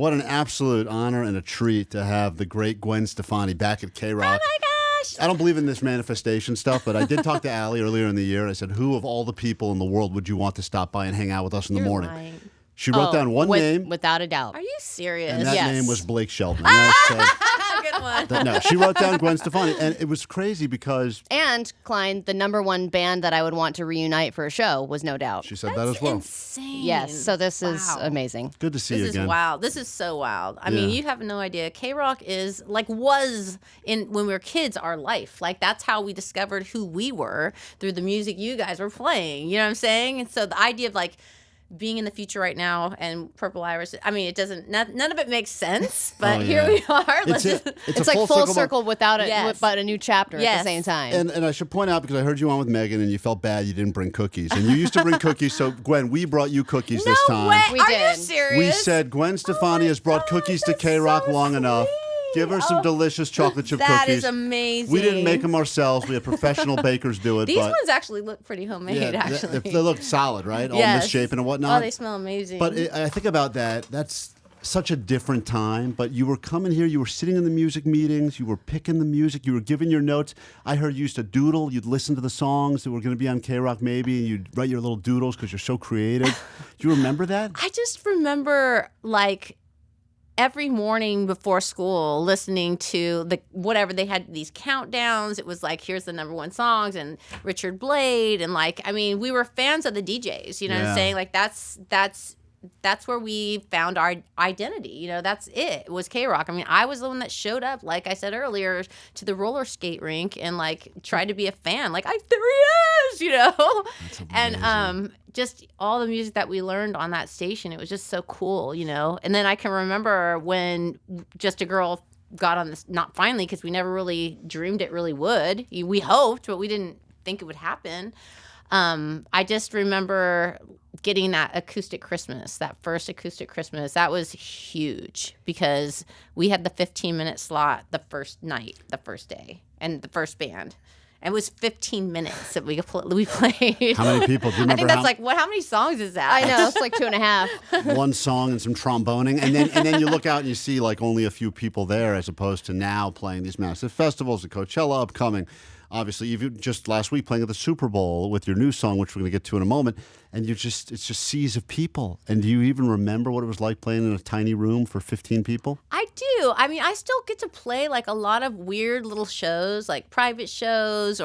what an absolute honor and a treat to have the great Gwen Stefani back at KROQ. Oh my gosh! I don't believe in this manifestation stuff, but I did talk to Allie earlier in the year. I said, who of all the people in the world would you want to stop by and hang out with us in the morning? Lying. She wrote down one name. Without a doubt. Are you serious? And that Yes. name was Blake Shelton. And I said, Good one. no, she wrote down Gwen Stefani. And it was crazy because And Klein, the #1 band that I would want to reunite for a show was No Doubt. she said that as well. Insane. Yes, so this is Wow. amazing. Good to see This you is again. wild. This is so wild. I mean, Yeah. you have no idea. KROQ is was when we were kids our life. Like that's how we discovered who we were through the music you guys were playing. You know what I'm saying? And so the idea of like being in the future right now and Purple Iris, I mean, it doesn't. None of it makes sense. But Oh, here yeah. we are. It's, It's like full circle without but a new chapter at Yes. the same time. And I should point out, because I heard you on with Megan and you felt bad you didn't bring cookies. And you used to bring cookies. So, Gwen, we brought you cookies this No time. way. We Are did. you serious? We said Gwen Stefani has brought cookies to KROQ long enough. Give her some delicious chocolate chip That cookies. is amazing. We didn't make them ourselves. We had professional bakers do it. These but ones actually look pretty homemade. yeah, Actually, they look solid, right? All Yes. misshapen and whatnot. Oh, they smell amazing. But I think about that. That's such a different time. But you were coming here. You were sitting in the music meetings. You were picking the music. You were giving your notes. I heard you used to doodle. You'd listen to the songs that were going to be on KROQ maybe, and you'd write your little doodles because you're so creative. Do you remember that? I just remember like every morning before school listening to whatever they had, these countdowns. It was like, here's the #1 songs and Richard Blade. And like, I mean, we were fans of the DJs, you know what Yeah. I'm saying? Like that's where we found our identity. You know, that's it. It was KROQ. I mean, I was the one that showed up, like I said earlier, to the roller skate rink and like tried to be a fan. Like, there he is, you know? And just all the music that we learned on that station, it was just so cool, you know? And then I can remember when Just a Girl got on this, not finally, because we never really dreamed it really would. We hoped, but we didn't think it would happen. I just remember getting that acoustic Christmas, that first acoustic Christmas. That was huge because we had the 15-minute slot the first night, the first day, and the first band. It was 15 minutes that we played. How many people? Do you remember I think that's like, how many songs is that? I know, it's like 2.5. one song and some tromboning, and then you look out and you see like only a few people there, as opposed to now playing these massive festivals, the Coachella upcoming. Obviously, you've just last week playing at the Super Bowl with your new song, which we're going to get to in a moment, and it's just seas of people. And do you even remember what it was like playing in a tiny room for 15 people? I do. I mean, I still get to play like a lot of weird little shows, like private shows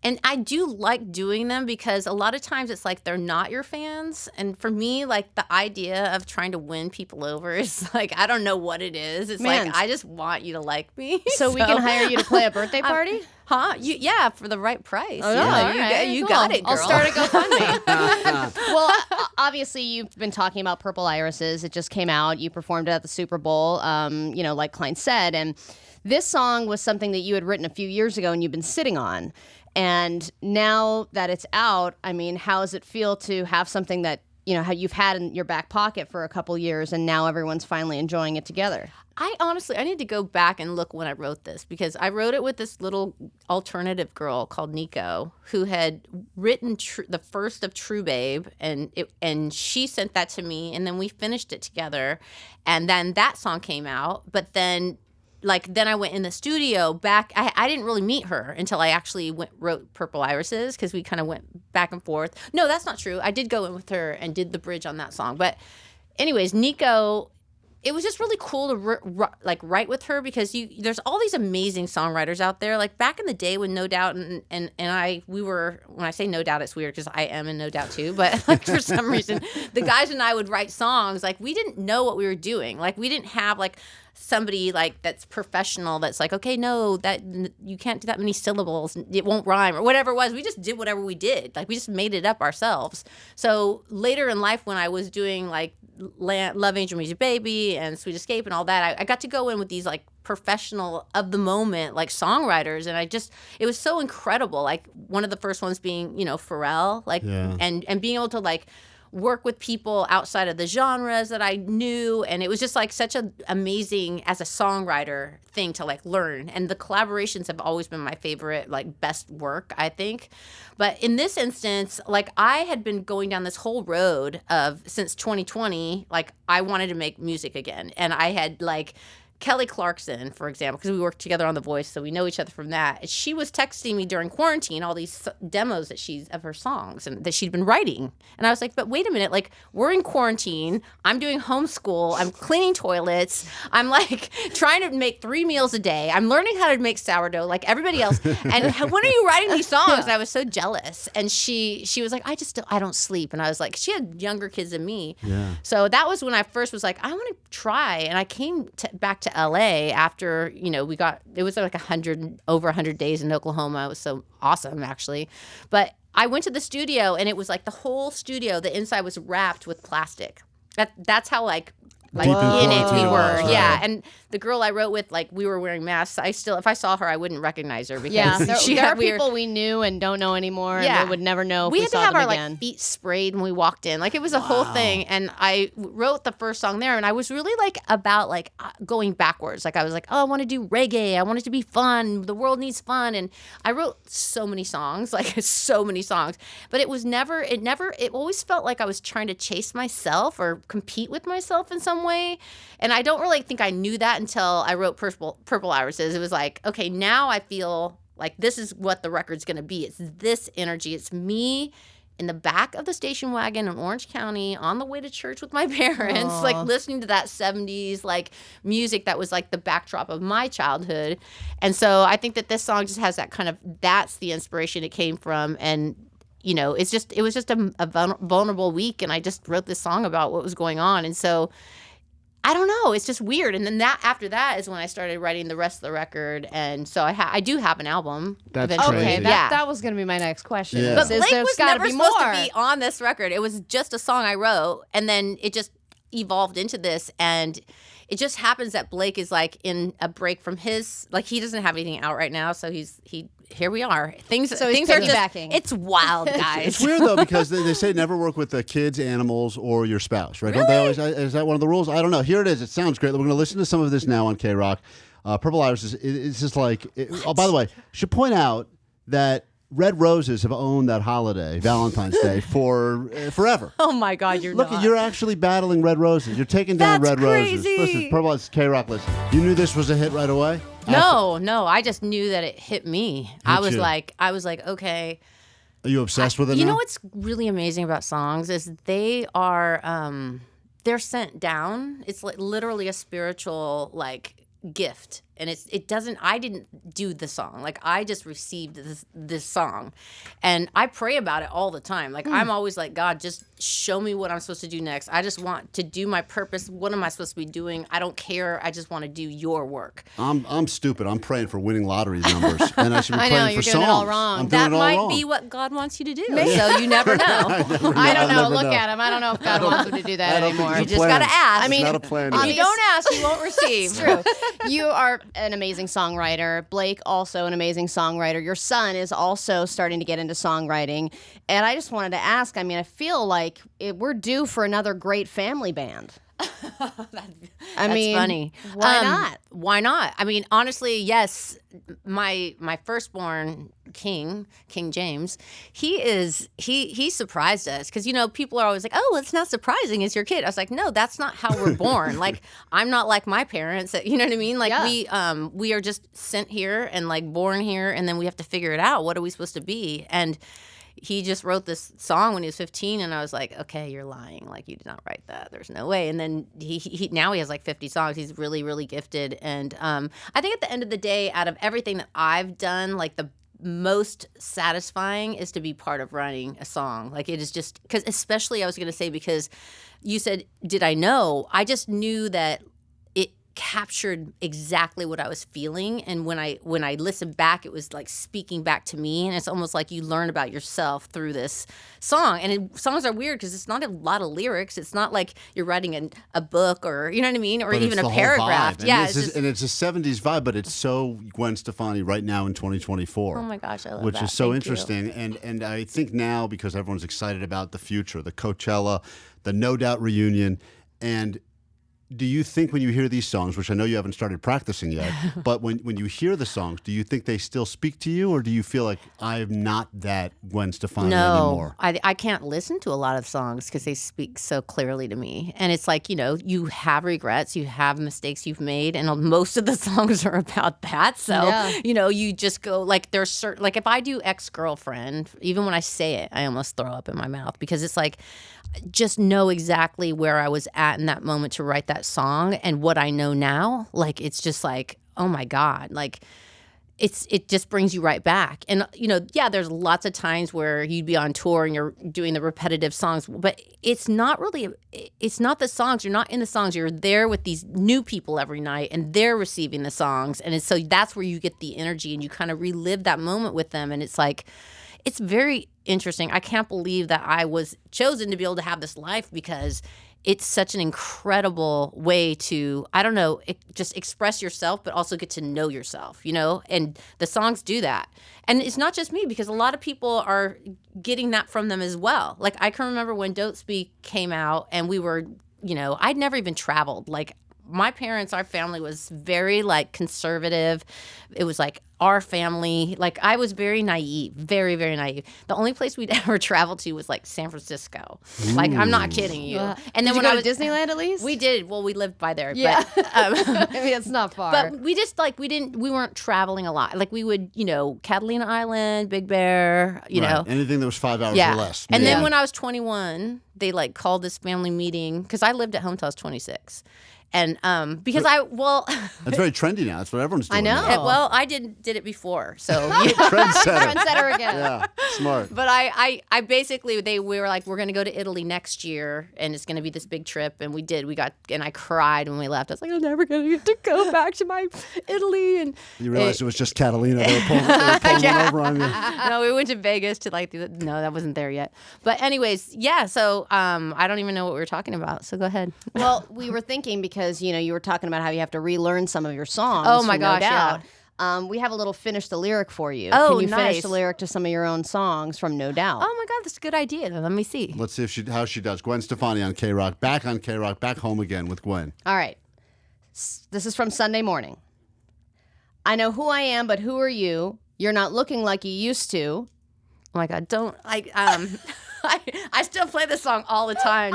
and I do like doing them because a lot of times it's like they're not your fans. And for me, like the idea of trying to win people over is like, I don't know what it is. It's Man. like, I just want you to like me. So we can hire you to play a birthday party? Huh? Yeah, for the right price. Oh, Yeah, all right, you cool. got it, girl. I'll start a GoFundMe. Well, obviously, you've been talking about Purple Irises. It just came out. You performed it at the Super Bowl, like Klein said. And this song was something that you had written a few years ago and you've been sitting on. And now that it's out, I mean, how does it feel to have something that, how you've had in your back pocket for a couple years and now everyone's finally enjoying it together? I need to go back and look when I wrote this because I wrote it with this little alternative girl called Nico who had written the first of True Babe and she sent that to me and then we finished it together and then that song came out. But then I went in the studio back. I didn't really meet her until I actually wrote Purple Irises because we kind of went back and forth. No, that's not true. I did go in with her and did the bridge on that song. But anyways, Nico, it was just really cool to write with her because there's all these amazing songwriters out there. Like back in the day when No Doubt and when I say No Doubt, it's weird because I am in No Doubt too. But like for some reason, the guys and I would write songs. Like we didn't know what we were doing. Like we didn't have like somebody like that's professional that's like, okay, no, that you can't do that many syllables, it won't rhyme or whatever it was. We just did whatever we did. Like we just made it up ourselves. So later in life when I was doing like Love Angel Music Baby and Sweet Escape and all that, I got to go in with these like professional of the moment like songwriters and it was so incredible. Like one of the first ones being Pharrell, like and being able to like work with people outside of the genres that I knew. And it was just like such an amazing, as a songwriter, thing to like learn. And the collaborations have always been my favorite, like best work, I think. But in this instance, like I had been going down this whole road of since 2020, like I wanted to make music again. And I had like Kelly Clarkson, for example, because we worked together on The Voice, so we know each other from that. She was texting me during quarantine all these demos that of her songs and that she'd been writing. And I was like, but wait a minute, like we're in quarantine. I'm doing homeschool. I'm cleaning toilets. I'm like trying to make 3 meals a day. I'm learning how to make sourdough like everybody else. And when are you writing these songs? I was so jealous. And she was like, I don't sleep. And I was like, she had younger kids than me. Yeah. So that was when I first was like, I want to try. And I came back to LA after, it was like over 100 days in Oklahoma. It was so awesome, actually. But I went to the studio, and it was like the whole studio, the inside was wrapped with plastic. That's how like Deep in in it we quarantine were. was, right. Yeah. And the girl I wrote with, like we were wearing masks. If I saw her, I wouldn't recognize her because Yeah, there she are had weird. people we knew and don't know anymore, Yeah. and we would never know if We we had to saw have them our again. like feet sprayed when we walked in. Like it was a whole thing. And I wrote the first song there, and I was really like about like going backwards. Like I was like, oh, I want to do reggae. I want it to be fun. The world needs fun. And I wrote so many songs, like so many songs. But it always felt like I was trying to chase myself or compete with myself in some way. And I don't really think I knew that until I wrote Purple Irises. It was like, okay, now I feel like this is what the record's going to be. It's this energy. It's me in the back of the station wagon in Orange County on the way to church with my parents, like listening to that 70s like music that was like the backdrop of my childhood. And so I think that this song just has that kind of, that's the inspiration it came from. And it was just a vulnerable week, and I just wrote this song about what was going on. And so I don't know. It's just weird. And then after that is when I started writing the rest of the record. And so I do have an album. That's eventually. crazy. Okay, Yeah. that was going to be my next question. Yeah. But Is Blake there's was gotta never be supposed more. to be on this record. It was just a song I wrote, and then it just evolved into this. And it just happens that Blake is like in a break from his, like he doesn't have anything out right now, so here we are. Things he's are just, piggybacking. it's wild, guys. It's weird though because they say never work with the kids, animals, or your spouse, right? Don't they always? Is that one of the rules? I don't know. Here it is. It sounds great. We're going to listen to some of this now on KROQ. Purple Iris is just like. Oh, by the way, should point out that Red Roses have owned that holiday, Valentine's Day, for forever. Oh my God, you're Look, not. you're actually battling Red Roses. You're taking down That's Red Roses. crazy. Listen, Purple Iris, KROQ. Listen, you knew this was a hit right away. No, I just knew that it hit me. I was you. like, okay. Are you obsessed with it You now? know what's really amazing about songs is they are they're sent down. It's like literally a spiritual like gift. And I didn't do the song. Like I just received this song. And I pray about it all the time. Like I'm always like, God, just show me what I'm supposed to do next. I just want to do my purpose. What am I supposed to be doing? I don't care. I just want to do your work. I'm stupid. I'm praying for winning lottery numbers, and I should be I praying know, for you're songs. doing it all wrong. I'm doing That it all might wrong. be what God wants you to do. So you never know. I don't I'll know. never Look know. at him. I don't know if God wants him to do I that don't think anymore. it's You a just plan. gotta ask. I mean, it's not a plan. If you don't ask, you won't receive. It's true. You are an amazing songwriter. Blake, also an amazing songwriter. Your son is also starting to get into songwriting. And I just wanted to ask, I mean, I feel like we're due for another great family band. That's funny. Why not? Why not? I mean, honestly, yes. My firstborn King James, he surprised us because people are always like, oh, it's not surprising, it's your kid. I was like, no, that's not how we're born. Like I'm not like my parents. You know what I mean? Like we are just sent here and like born here, and then we have to figure it out. What are we supposed to be? And he just wrote this song when he was 15, and I was like, okay, you're lying. Like, you did not write that. There's no way. And then he now he has like 50 songs. He's really, really gifted. And I think at the end of the day, out of everything that I've done, like the most satisfying is to be part of writing a song. Like it is just, because especially I was going to say, because you said, did I know? I just knew that captured exactly what I was feeling. And when I listened back, it was like speaking back to me. And it's almost like you learn about yourself through this song. And songs are weird because it's not a lot of lyrics. It's not like you're writing a book or, you know what I mean? Or But even it's a the whole paragraph. vibe. And Yeah. it's a 70s vibe, but it's so Gwen Stefani right now in 2024. Oh my gosh, I love which that. is so Thank you. interesting. And I think now, because everyone's excited about the future, the Coachella, the No Doubt reunion, and do you think when you hear these songs, which I know you haven't started practicing yet, but when you hear the songs, do you think they still speak to you, or do you feel like I'm not that Gwen Stefani anymore? I can't listen to a lot of songs because they speak so clearly to me. And it's like, you have regrets, you have mistakes you've made, and most of the songs are about that. So, you just go, like, there's certain, like, if I do Ex-Girlfriend, even when I say it, I almost throw up in my mouth because it's like, just know exactly where I was at in that moment to write that song, and what I know now, like, it's just like, oh my God, like, it just brings you right back. And, there's lots of times where you'd be on tour and you're doing the repetitive songs, but it's not the songs. You're not in the songs. You're there with these new people every night, and they're receiving the songs. And so that's where you get the energy, and you kind of relive that moment with them. And it's like, it's very interesting. I can't believe that I was chosen to be able to have this life, because it's such an incredible way to, I don't know, just express yourself, but also get to know yourself, and the songs do that. And it's not just me, because a lot of people are getting that from them as well. Like, I can remember when Don't Speak came out, and we were, I'd never even traveled. Like, my parents, our family was very, like, conservative. It was like our family. Like, I was very naive, very, very naive. The only place we'd ever traveled to was, like, San Francisco. Ooh. Like, I'm not kidding you. And then Did when you I go was to Disneyland at least? we did. Well, we lived by there. Yeah. But, I mean, it's not far. but we just, like, we weren't traveling a lot. Like, we would, Catalina Island, Big Bear, Right. Anything that was 5 hours or less. And maybe. then when I was 21, they, like, called this family meeting, because I lived at home till I was 26. And because That's very trendy now. That's what everyone's doing. I know. now. well, I did it before, so. Trendsetter. Trendsetter again. Yeah, smart. But I basically, we were like, we're going to go to Italy next year, and it's going to be this big trip. And we did. And I cried when we left. I was like, I'm never going to get to go back to my Italy. And You realized it was just Catalina. They were pulling one over on you. No, we went to Vegas to, like, no, that wasn't there yet. But anyways, yeah. So I don't even know what we were talking about. So go ahead. Well, we were thinking, because you were talking about how you have to relearn some of your songs. Oh my from gosh, No Doubt. We have a little finish the lyric for you. Oh, Can you finish nice. the lyric to some of your own songs from No Doubt? Oh my God, that's a good idea. Let me see. Let's see how she does. Gwen Stefani on KROQ. Back on KROQ. Back home again with Gwen. All right. This is from Sunday Morning. I know who I am, but who are you? You're not looking like you used to. Oh my God, don't I still play this song all the time.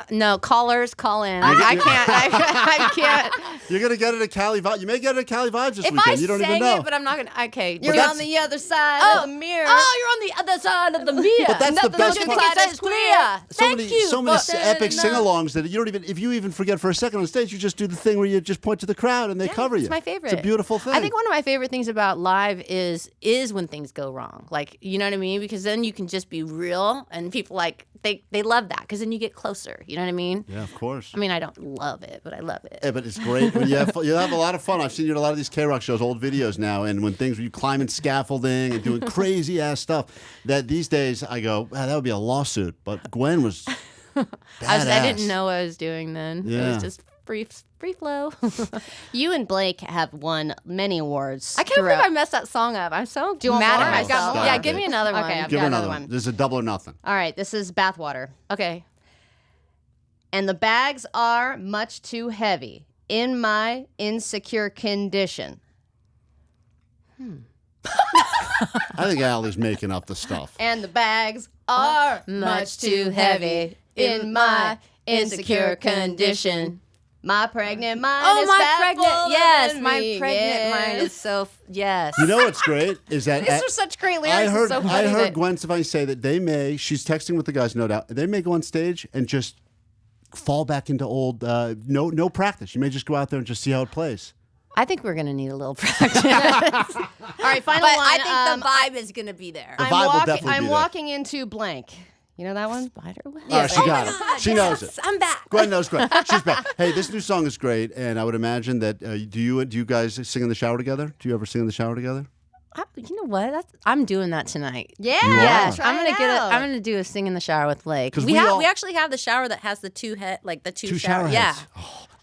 No, callers, call in. I can't. I can't. You're going to get it at Cali Vibes. You may get it at Cali Vibes this If weekend. I You don't sang even know. it, but I'm not going to. Okay. You're on the other side of the mirror. Oh, you're on the other side of the mirror. But that's the best Nothing part. is clear. Thank you. So many for- epic sing-alongs that you don't even, if you even forget for a second on stage, you just do the thing where you just point to the crowd and they cover you. It's my favorite. It's a beautiful thing. I think one of my favorite things about live is when things go wrong. Like, you know what I mean? Because then you can just be real, and people, like, they love that, because then you get closer. You know what I mean? Yeah, of course. I mean, I don't love it, but I love it. Yeah, but it's great. When you have a lot of fun. I've seen you at a lot of these KROQ shows, old videos now, and when you climbing scaffolding and doing crazy ass stuff, that these days I go, wow, that would be a lawsuit. But Gwen was badass. I didn't know what I was doing then. Yeah. It was just free flow. You and Blake have won many awards. I can't believe I messed that song up. I'm so Do you want mad more? at I've got myself. more. Yeah, give me another one. Okay, I've Give got her another another one. one. There's a double or nothing. All right, this is Bathwater. Okay. And the bags are much too heavy in my insecure condition. I think Allie's making up the stuff. And the bags are Much too heavy in my insecure condition. My pregnant mind Oh, is my fat pregnant. full of Yes, envy, my pregnant yeah. mind is so. Yes. You know what's great is that These are such great lyrics. I heard It's so funny I heard that- Gwen Stefani say that she's texting with the guys, no doubt. They may go on stage and just fall back into old no practice. You may just go out there and just see how it plays. I think we're gonna need a little practice. All right, final But one. I think the vibe is gonna be there. The vibe will definitely be I'm there. walking into blank. You know that one? Spiderweb. All right, she got it. She knows it. I'm back. Gwen knows great. She's back. Hey, this new song is great, and I would imagine that do you guys sing in the shower together? Do you ever sing in the shower together? You know what? I'm doing that tonight. Yeah. Yes, try I'm it gonna out. I'm gonna do a sing in the shower with Blake. 'Cause We we actually have the shower that has the two Two shower heads. Yeah.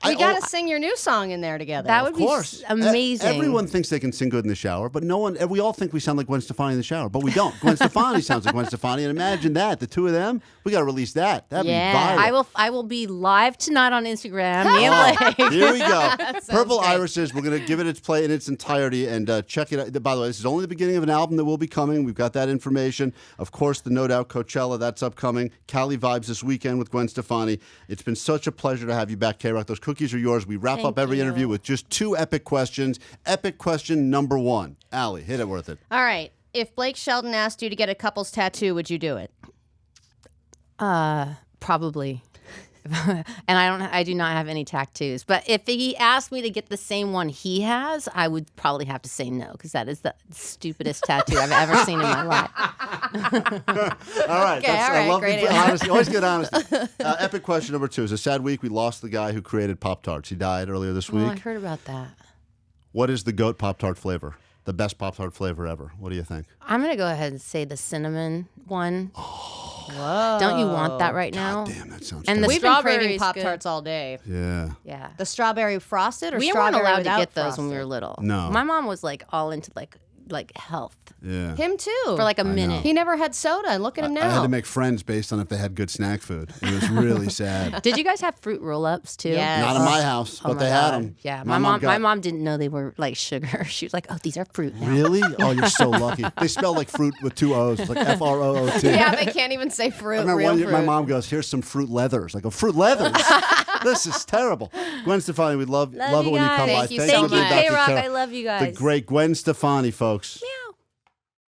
Oh, We got to sing your new song in there together. That would of course. be amazing. Everyone thinks they can sing good in the shower, but no one. We all think we sound like Gwen Stefani in the shower, but we don't. Gwen Stefani sounds like Gwen Stefani, and imagine that, the two of them. We got to release that. That'd Yeah. be viral. I will be live tonight on Instagram. Me and Blake. Here we go. Purple great. Irises. We're going to give it its play in its entirety and check it out. By the way, this is only the beginning of an album that will be coming. We've got that information. Of course, the No Doubt Coachella, that's upcoming. Cali Vibes this weekend with Gwen Stefani. It's been such a pleasure to have you back, KROQ. Those cookies are yours. We wrap up every interview with just 2 epic questions. Epic question number 1. Allie, hit it with it. All right. If Blake Shelton asked you to get a couple's tattoo, would you do it? Probably. And I do not have any tattoos. But if he asked me to get the same one he has, I would probably have to say no, because that is the stupidest tattoo I've ever seen in my life. All right. Okay, all I right, love great the answer. honesty. Always good honesty. Epic question number 2. It's a sad week. We lost the guy who created Pop-Tarts. He died earlier this Oh, I week. heard about that. What is the GOAT Pop-Tart flavor? The best Pop-Tart flavor ever. What do you think? I'm going to go ahead and say the cinnamon one. Whoa. Don't you want that right now? Damn, that sounds And good. the We've been strawberry craving is Pop-Tarts all day. Yeah. Yeah. The strawberry frosted or We weren't strawberry allowed to without get those frosted? when we were little. No. My mom was like all into like health Yeah. Him too. for like a minute. He never had soda, and look at him I had now. to make friends based on if they had good snack food. It was really sad. Did you guys have fruit roll-ups too? Yes. Not in my house, Oh but my they had God. them. Yeah, my mom didn't know they were like sugar. She was like, "Oh, these are fruit now." Really? Oh, you're so lucky. They spell like fruit with 2 O's. It's like F-R-O-O-T. Yeah, they can't even say fruit. I remember real one year fruit. my mom goes, "Here's some fruit leathers." I go, "Fruit leathers? This is terrible." Gwen Stefani, we love it you when you come guys. by. Thank you Thanks so for being much. back to K-Rock, KROQ. I love you The guys. great Gwen Stefani, folks.